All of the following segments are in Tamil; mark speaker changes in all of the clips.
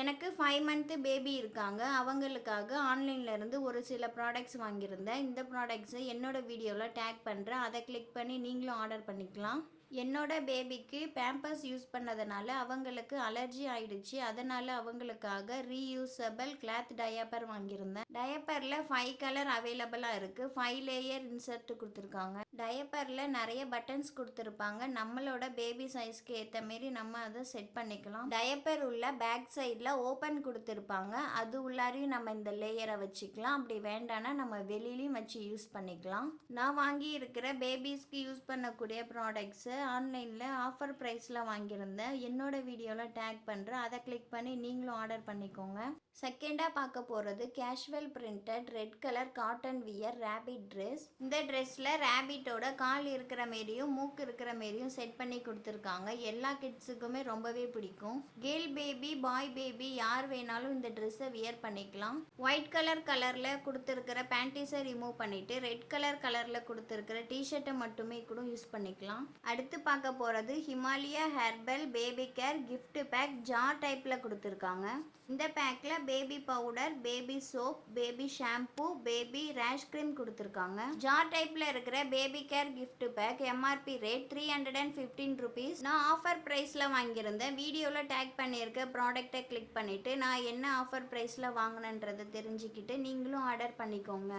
Speaker 1: எனக்கு 5 மந்த் பேபி இருக்காங்க. அவங்களுக்காக ஆன்லைன்ல இருந்து ஒரு சில ப்ராடக்ட்ஸ் வாங்கியிருந்தேன். இந்த ப்ராடக்ட்ஸை என்னோட வீடியோல டேக் பண்றேன். அத கிளிக் பண்ணி நீங்களும் ஆர்டர் பண்ணிக்கலாம். என்னோட பேபிக்கு பேம்பர்ஸ் யூஸ் பண்ணதுனால அவங்களுக்கு அலர்ஜி ஆயிடுச்சு. அதனால அவங்களுக்காக ரீயூசபிள் கிளாத் டயப்பர் வாங்கியிருந்தேன். டயப்பர்ல 5 கலர் அவைலபிளா இருக்கு. 5 லேயர் இன்சர்ட் கொடுத்துருக்காங்க. டயப்பர்ல நிறைய பட்டன்ஸ் கொடுத்துருப்பாங்க. நம்மளோட பேபி சைஸ்க்கு ஏற்ற மாரி நம்ம அதை செட் பண்ணிக்கலாம். டயப்பர் உள்ள பேக் சைடில் ஓப்பன் கொடுத்துருப்பாங்க. அது உள்ளாரையும் நம்ம இந்த லேயரை வச்சுக்கலாம். அப்படி வேண்டாம்னா நம்ம வெளியிலையும் வச்சு யூஸ் பண்ணிக்கலாம். நான் வாங்கி இருக்கிற பேபிஸ்க்கு யூஸ் பண்ணக்கூடிய ப்ராடக்ட்ஸு ஆன்லைனில் ஆஃபர் ப்ரைஸில் வாங்கியிருந்தேன். என்னோட வீடியோவில் டேக் பண்ணுறேன். அதை கிளிக் பண்ணி நீங்களும் ஆர்டர் பண்ணிக்கோங்க. செகண்டாக பார்க்க போகிறது casual printed red colour cotton wear rapid dress. இந்த ட்ரெஸ்ஸில் ரேபிட்டோட கால் இருக்கிற மாரியும் மூக்கு இருக்கிற மாரியும் செட் பண்ணி கொடுத்துருக்காங்க. எல்லா கிட்ஸுக்குமே ரொம்பவே பிடிக்கும். கேர்ள் பேபி பாய் பேபி யார் வேணாலும் இந்த ட்ரெஸ்ஸை வியர் பண்ணிக்கலாம். ஒயிட் கலரில் கொடுத்துருக்கிற பேண்டீஸை ரிமூவ் பண்ணிவிட்டு ரெட் கலரில் கொடுத்துருக்கிற டிஷர்ட்டை மட்டுமே கூட யூஸ் பண்ணிக்கலாம். அடுத்து பார்க்க போகிறது Himalaya herbal baby care gift pack jar டைப்பில் கொடுத்துருக்காங்க. இந்த பேக்கில் baby powder, baby soap, baby shampoo, baby rash cream கொடுத்துருக்காங்க. ஜார் டைப்பில் இருக்கிற baby care gift pack MRP rate 315 rupees. நான் ஆஃபர் ப்ரைஸில் வாங்கியிருந்தேன். வீடியோவில் டேக் பண்ணியிருக்க ப்ராடக்டை கிளிக் பண்ணிவிட்டு நான் என்ன ஆஃபர் ப்ரைஸில் வாங்கினேன்றதை தெரிஞ்சுக்கிட்டு நீங்களும் ஆர்டர் பண்ணிக்கோங்க.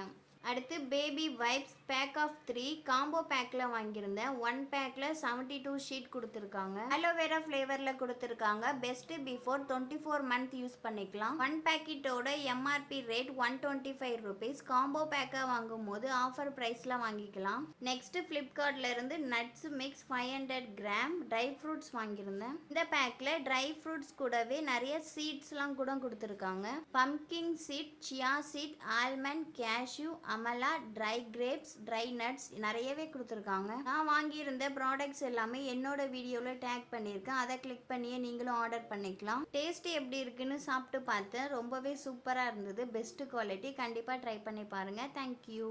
Speaker 1: அடுத்து baby vibes pack of 3 combo பேக்கில் வாங்கியிருந்தேன். 1 பேக்கில் 72 ஷீட் கொடுத்துருக்காங்க. அலோவேரா ஃப்ளேவரில் கொடுத்துருக்காங்க. பெஸ்ட் பிஃபோர் 24 மந்த் யூஸ் பண்ணிக்கலாம். 1 பேக்கெட்டோட எம்ஆர்பி ரேட் 125 rupees. காம்போ பேக்காக வாங்கும் போது ஆஃபர் ப்ரைஸில் வாங்கிக்கலாம். நெக்ஸ்ட் ஃப்ளிப்கார்ட்ல இருந்து nuts mix 500 gram dry fruits வாங்கியிருந்தேன். இந்த பேக்கில் ட்ரை ஃப்ரூட்ஸ் கூடவே நிறைய சீட்ஸ்லாம் கூட கொடுத்துருக்காங்க. Pumpkin seat, chia seed, almond, cashew, Amala, try grapes, dry nuts நிறையவே கொடுத்துருக்காங்க. நான் வாங்கியிருந்த ப்ராடக்ட்ஸ் எல்லாமே என்னோட வீடியோவில் டேக் பண்ணியிருக்கேன். அதை கிளிக் பண்ணியே நீங்களும் ஆர்டர் பண்ணிக்கலாம். டேஸ்ட் எப்படி இருக்குன்னு சாப்பிட்டு பார்த்தேன். ரொம்பவே சூப்பராக இருந்தது. Best quality. கண்டிப்பாக ட்ரை பண்ணி பாருங்கள். தேங்க்யூ.